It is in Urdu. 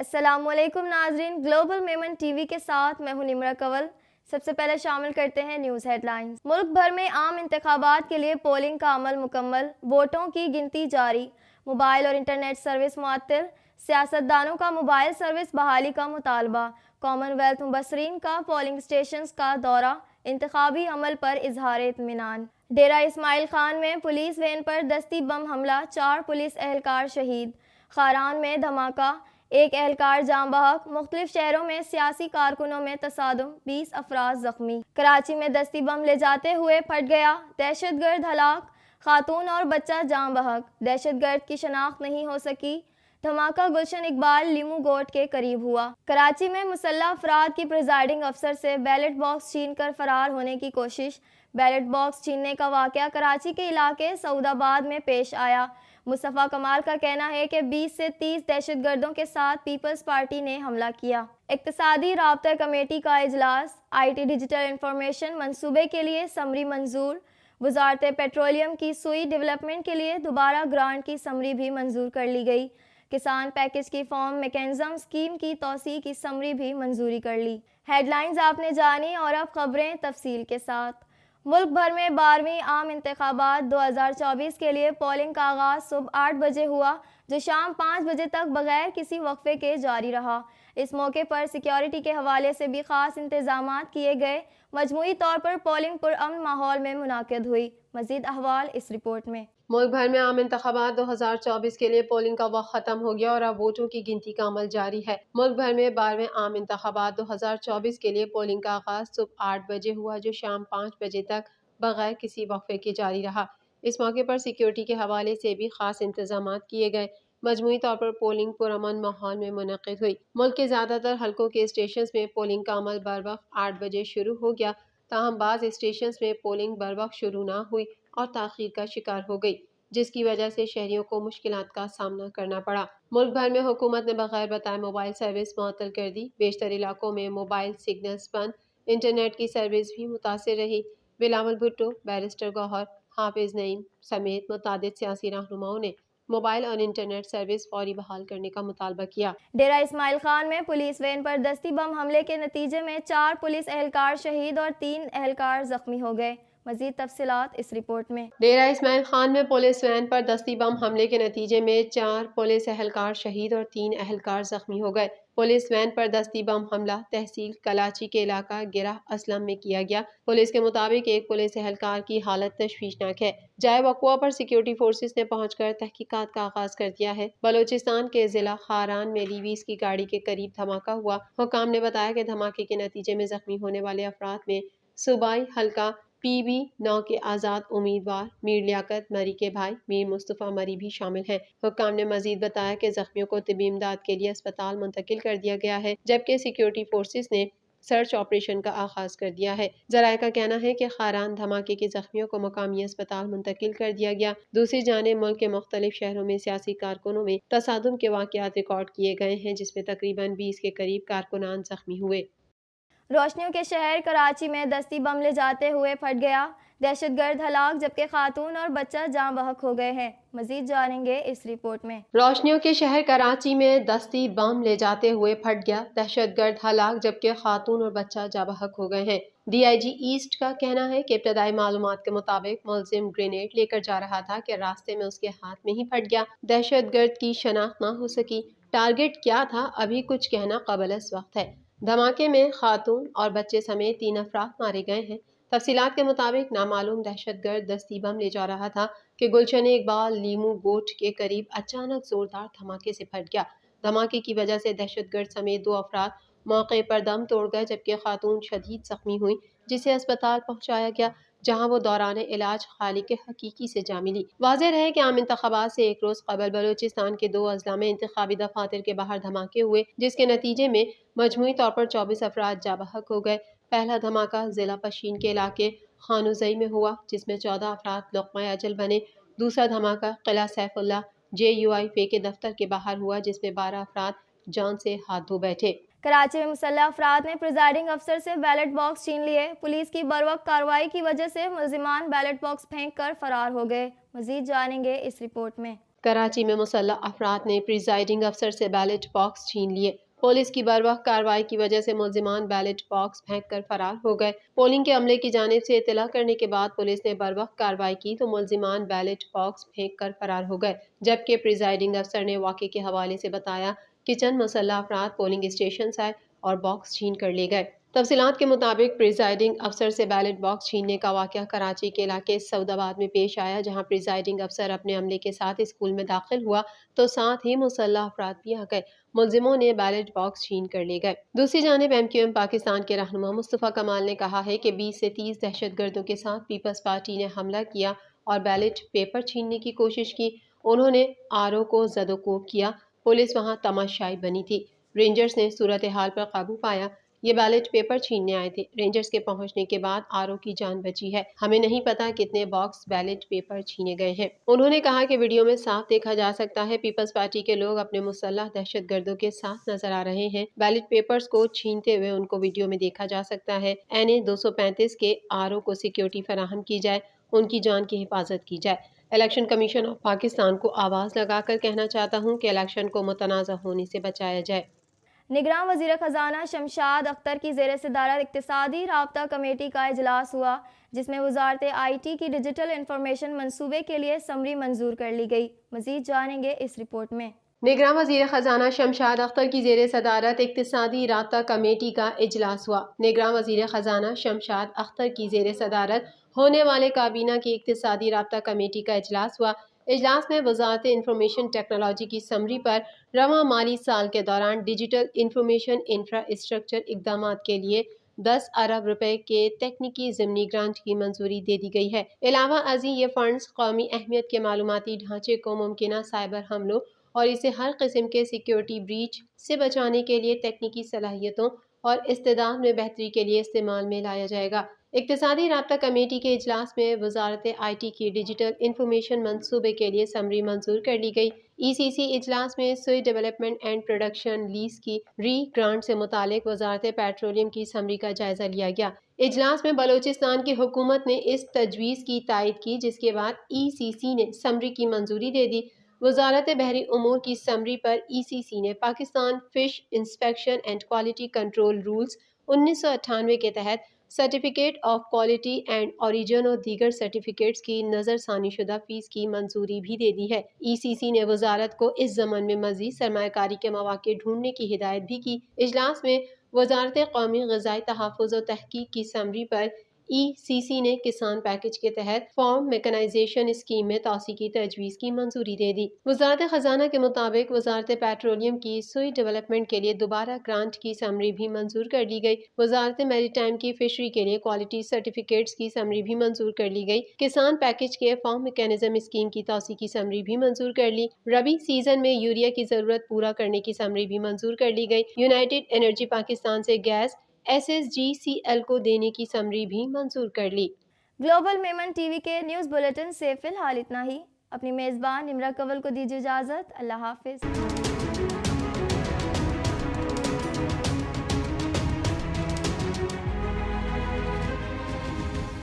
السلام علیکم ناظرین، گلوبل میمن ٹی وی کے ساتھ میں ہوں نمرہ کنول۔ سب سے پہلے شامل کرتے ہیں نیوز ہیڈ لائنز۔ ملک بھر میں عام انتخابات کے لیے پولنگ کا عمل مکمل، ووٹوں کی گنتی جاری، موبائل اور انٹرنیٹ سروس معطل، سیاستدانوں کا موبائل سروس بحالی کا مطالبہ، کامن ویلتھ مبصرین کا پولنگ اسٹیشنز کا دورہ، انتخابی عمل پر اظہار اطمینان۔ ڈیرہ اسماعیل خان میں پولیس وین پر دستی بم حملہ، 4 پولیس اہلکار شہید۔ خاران میں دھماکہ، 1 اہلکار جاں بحق۔ مختلف شہروں میں سیاسی کارکنوں میں تصادم، 20 افراد زخمی۔ کراچی میں دستی بم لے جاتے ہوئے پھٹ گیا، دہشت گرد ہلاک، خاتون اور بچہ جاں بحق۔ دہشت گرد کی شناخت نہیں ہو سکی۔ دھماکہ گلشن اقبال لیمو گوٹ کے قریب ہوا۔ کراچی میں مسلح افراد کی پریزائڈنگ افسر سے بیلٹ باکس چھین کر فرار ہونے کی کوشش۔ بیلٹ باکس چھیننے کا واقعہ کراچی کے علاقے سعود آباد میں پیش آیا۔ مصطفیٰ کمال کا کہنا ہے کہ 20 سے 30 دہشت گردوں کے ساتھ پیپلز پارٹی نے حملہ کیا۔ اقتصادی رابطہ کمیٹی کا اجلاس، آئی ٹی ڈیجیٹل انفارمیشن منصوبے کے لیے سمری منظور۔ وزارت پیٹرولیم کی سوئی ڈیولپمنٹ کے لیے دوبارہ گرانٹ کی سمری بھی منظور کر لی گئی۔ کسان پیکج کی فارم میکینزم اسکیم کی توسیع کی سمری بھی منظوری کر لی۔ ہیڈ لائنز آپ نے جانی، اور اب خبریں تفصیل کے ساتھ۔ ملک بھر میں 12ویں عام انتخابات 2024 کے لیے پولنگ کا آغاز صبح 8 بجے ہوا، جو شام 5 بجے تک بغیر کسی وقفے کے جاری رہا۔ اس موقع پر سیکیورٹی کے حوالے سے بھی خاص انتظامات کیے گئے۔ مجموعی طور پر پولنگ پرامن ماحول میں منعقد ہوئی۔ مزید احوال اس رپورٹ میں۔ ملک بھر میں عام انتخابات 2024 کے لیے پولنگ کا وقت ختم ہو گیا اور اب ووٹوں کی گنتی کا عمل جاری ہے۔ ملک بھر میں 12ویں عام انتخابات 2024 کے لیے پولنگ کا آغاز صبح 8 بجے ہوا، جو شام 5 بجے تک بغیر کسی وقفے کے جاری رہا۔ اس موقع پر سیکیورٹی کے حوالے سے بھی خاص انتظامات کیے گئے۔ مجموعی طور پر پولنگ پرامن ماحول میں منعقد ہوئی۔ ملک کے زیادہ تر حلقوں کے اسٹیشنز میں پولنگ کا عمل بروقت 8 بجے شروع ہو گیا، تاہم بعض اسٹیشنز میں پولنگ بروقت شروع نہ ہوئی اور تاخیر کا شکار ہو گئی، جس کی وجہ سے شہریوں کو مشکلات کا سامنا کرنا پڑا۔ ملک بھر میں حکومت نے بغیر بتائے موبائل سروس معطل کر دی۔ بیشتر علاقوں میں موبائل سگنلز بند، انٹرنیٹ کی سروس بھی متاثر رہی۔ بلاول بھٹو، بیرسٹر گوہر، حافظ نعیم سمیت متعدد سیاسی رہنماؤں نے موبائل اور انٹرنیٹ سروس فوری بحال کرنے کا مطالبہ کیا۔ ڈیرہ اسماعیل خان میں پولیس وین پر دستی بم حملے کے نتیجے میں 4 پولیس اہلکار شہید اور 3 اہلکار زخمی ہو گئے۔ مزید تفصیلات اس رپورٹ میں۔ ڈیرہ اسماعیل خان میں پولیس وین پر دستی بم حملے کے نتیجے میں 4 پولیس اہلکار شہید اور 3 اہلکار زخمی ہو گئے۔ پولیس وین پر دستی بم حملہ تحصیل کلاچی کے علاقہ گرہ اسلم میں کیا گیا۔ پولیس کے مطابق ایک پولیس اہلکار کی حالت تشویشناک ہے۔ جائے وقوع پر سیکیورٹی فورسز نے پہنچ کر تحقیقات کا آغاز کر دیا ہے۔ بلوچستان کے ضلع خاران میں لیویز کی گاڑی کے قریب دھماکہ ہوا۔ حکام نے بتایا کہ دھماکے کے نتیجے میں زخمی ہونے والے افراد میں صوبائی حلقہ پی بی 9 کے آزاد امیدوار میر لیاقت مری کے بھائی میر مصطفیٰ مری بھی شامل ہیں۔ حکام نے مزید بتایا کہ زخمیوں کو طبی امداد کے لیے اسپتال منتقل کر دیا گیا ہے، جبکہ سیکیورٹی فورسز نے سرچ آپریشن کا آغاز کر دیا ہے۔ ذرائع کا کہنا ہے کہ خاران دھماکے کے زخمیوں کو مقامی اسپتال منتقل کر دیا گیا۔ دوسری جانب ملک کے مختلف شہروں میں سیاسی کارکنوں میں تصادم کے واقعات ریکارڈ کیے گئے ہیں، جس میں تقریباً 20 کے قریب کارکنان زخمی ہوئے۔ روشنیوں کے شہر کراچی میں دستی بم لے جاتے ہوئے پھٹ گیا، دہشت گرد ہلاک، جبکہ خاتون اور بچہ جاں بحق ہو گئے ہیں۔ مزید جانیں گے اس رپورٹ میں۔ روشنیوں کے شہر کراچی میں دستی بم لے جاتے ہوئے پھٹ گیا، دہشت گرد ہلاک، جبکہ خاتون اور بچہ جاں بحق ہو گئے ہیں۔ ڈی آئی جی ایسٹ کا کہنا ہے کہ ابتدائی معلومات کے مطابق ملزم گرینیڈ لے کر جا رہا تھا کہ راستے میں اس کے ہاتھ میں ہی پھٹ گیا۔ دہشت گرد کی شناخت نہ ہو سکی۔ ٹارگٹ کیا تھا، ابھی کچھ کہنا قابل وقت ہے۔ دھماکے میں خاتون اور بچے سمیت 3 افراد مارے گئے ہیں۔ تفصیلات کے مطابق نامعلوم دہشت گرد دستی بم لے جا رہا تھا کہ گلشن اقبال لیمو گوٹ کے قریب اچانک زوردار دھماکے سے پھٹ گیا۔ دھماکے کی وجہ سے دہشت گرد سمیت 2 افراد موقع پر دم توڑ گئے، جبکہ خاتون شدید زخمی ہوئی، جسے اسپتال پہنچایا گیا، جہاں وہ دوران علاج خالق حقیقی سے جا ملی۔ واضح رہے کہ عام انتخابات سے ایک روز قبل بلوچستان کے 2 اضلاع میں انتخابی دفاتر کے باہر دھماکے ہوئے، جس کے نتیجے میں مجموعی طور پر 24 افراد جاں بحق ہو گئے۔ پہلا دھماکہ ضلع پشین کے علاقے خانوزئی میں ہوا، جس میں 14 افراد لقمہ اجل بنے۔ دوسرا دھماکہ قلعہ سیف اللہ JUIF کے دفتر کے باہر ہوا، جس میں 12 افراد جان سے ہاتھ دھو بیٹھے۔ کراچی میں مسلح افراد نے پریزائڈنگ افسر سے بیلٹ باکس چھین لیے۔ پولیس کی بروقت کارروائی کی وجہ سے ملزمان بیلٹ باکس پھینک کر فرار ہو گئے۔ مزید جانیں گے اس رپورٹ میں۔ کراچی میں مسلح افراد نے پریزائڈنگ افسر سے بیلٹ باکس چھین لیے۔ پولیس کی بروقت کارروائی کی وجہ سے ملزمان بیلٹ باکس پھینک کر فرار ہو گئے۔ پولنگ کے عملے کی جانب سے اطلاع کرنے کے بعد پولیس نے بروقت کارروائی کی تو ملزمان بیلٹ باکس پھینک کر فرار ہو گئے، جبکہ پریزائڈنگ افسر نے واقعے کے حوالے سے بتایا کہ چند مسلح افراد پولنگ اسٹیشن سے آئے اور باکس چھین کر لے گئے۔ تفصیلات کے مطابق پریزائڈنگ افسر سے بیلٹ باکس چھیننے کا واقعہ کراچی کے علاقے سعود آباد میں پیش آیا، جہاں پریزائڈنگ افسر اپنے عملے کے ساتھ اسکول میں داخل ہوا تو ساتھ ہی مسلح افراد بھی آ گئے۔ ملزموں نے بیلٹ باکس چھین کر لے گئے۔ دوسری جانب ایم کیو ایم پاکستان کے رہنما مصطفیٰ کمال نے کہا ہے کہ 20 سے 30 دہشت گردوں کے ساتھ پیپلز پارٹی نے حملہ کیا اور بیلٹ پیپر چھیننے کی کوشش کی۔ انہوں نے آر او کو زد و کوب کیا۔ پولیس وہاں تماشائی بنی تھی۔ رینجرز نے صورتحال پر قابو پایا۔ یہ بیلٹ پیپر چھیننے آئے تھے۔ رینجرز کے پہنچنے کے بعد آر او کی جان بچی ہے۔ ہمیں نہیں پتا کتنے باکس بیلٹ پیپر چھینے گئے ہیں۔ انہوں نے کہا کہ ویڈیو میں صاف دیکھا جا سکتا ہے پیپلز پارٹی کے لوگ اپنے مسلح دہشت گردوں کے ساتھ نظر آ رہے ہیں۔ بیلٹ پیپرز کو چھینتے ہوئے ان کو ویڈیو میں دیکھا جا سکتا ہے۔ این 235 کے آر او کو سیکیورٹی فراہم کی جائے، ان کی جان کی حفاظت کی جائے۔ الیکشن کمیشن آف پاکستان کو آواز لگا کر کہنا چاہتا ہوں کہ الیکشن کو متنازع ہونے سے بچایا جائے۔ نگراں وزیر خزانہ شمشاد اختر کی زیر صدارت اقتصادی رابطہ کمیٹی کا اجلاس ہوا، جس میں وزارت آئی ٹی کی ڈیجیٹل انفارمیشن منصوبے کے لیے سمری منظور کر لی گئی۔ مزید جانیں گے اس رپورٹ میں۔ نگراں وزیر خزانہ شمشاد اختر کی زیر صدارت اقتصادی رابطہ کمیٹی کا اجلاس ہوا۔ نگراں وزیر خزانہ شمشاد اختر کی زیر صدارت ہونے والے کابینہ کی اقتصادی رابطہ کمیٹی کا اجلاس ہوا۔ اجلاس میں وزارت انفارمیشن ٹیکنالوجی کی سمری پر رواں مالی سال کے دوران ڈیجیٹل انفارمیشن انفراسٹرکچر اقدامات کے لیے 10 ارب روپے کے تکنیکی ضمنی گرانٹ کی منظوری دے دی گئی ہے۔ علاوہ ازیں یہ فنڈز قومی اہمیت کے معلوماتی ڈھانچے کو ممکنہ سائبر حملوں اور اسے ہر قسم کے سیکیورٹی بریچ سے بچانے کے لیے تکنیکی صلاحیتوں اور استعداد میں بہتری کے لیے استعمال میں لایا جائے گا۔ اقتصادی رابطہ کمیٹی کے اجلاس میں وزارت آئی ٹی کی ڈیجیٹل انفارمیشن منصوبے کے لیے سمری منظور کر لی گئی۔ ای سی سی اجلاس میں سوئی ڈیولپمنٹ اینڈ پروڈکشن لیز کی ری گرانٹ سے متعلق وزارت پیٹرولیم کی سمری کا جائزہ لیا گیا۔ اجلاس میں بلوچستان کی حکومت نے اس تجویز کی تائید کی، جس کے بعد ای سی سی نے سمری کی منظوری دے دی۔ وزارت بحری امور کی سمری پر ای سی سی نے Pakistan fish inspection and quality control rules 1998 کے تحت certificate of quality and origin اور دیگر سرٹیفکیٹس کی نظر ثانی شدہ فیس کی منظوری بھی دے دی ہے۔ ای سی سی نے وزارت کو اس ضمن میں مزید سرمایہ کاری کے مواقع ڈھونڈنے کی ہدایت بھی کی۔ اجلاس میں وزارت قومی غذائی تحفظ و تحقیق کی سمری پر ای سی سی نے کسان پیکج کے تحت فارم میکنائزیشن اسکیم میں توسیع کی تجویز کی منظوری دے دی۔ وزارت خزانہ کے مطابق وزارت پیٹرولیم کی سوئی ڈیولپمنٹ کے لیے دوبارہ گرانٹ کی سمری بھی منظور کر لی گئی۔ وزارت میری ٹائم کی فشری کے لیے کوالٹی سرٹیفکیٹس کی سمری بھی منظور کر لی گئی۔ کسان پیکج کے فارم میکینزم اسکیم کی توسیع کی سمری بھی منظور کر لی۔ ربی سیزن میں یوریا کی ضرورت پورا کرنے کی سمری بھی منظور کر لی گئی۔ یونائیٹڈ انرجی پاکستان سے gas S S G C L کو دینے کی سمری بھی منظور کر لی۔ گلوبل میمن ٹی وی کے نیوز بلیٹن سے فی الحال اتنا ہی۔ اپنی میزبان نمرہ کول کو دیجیے اجازت۔ اللہ حافظ۔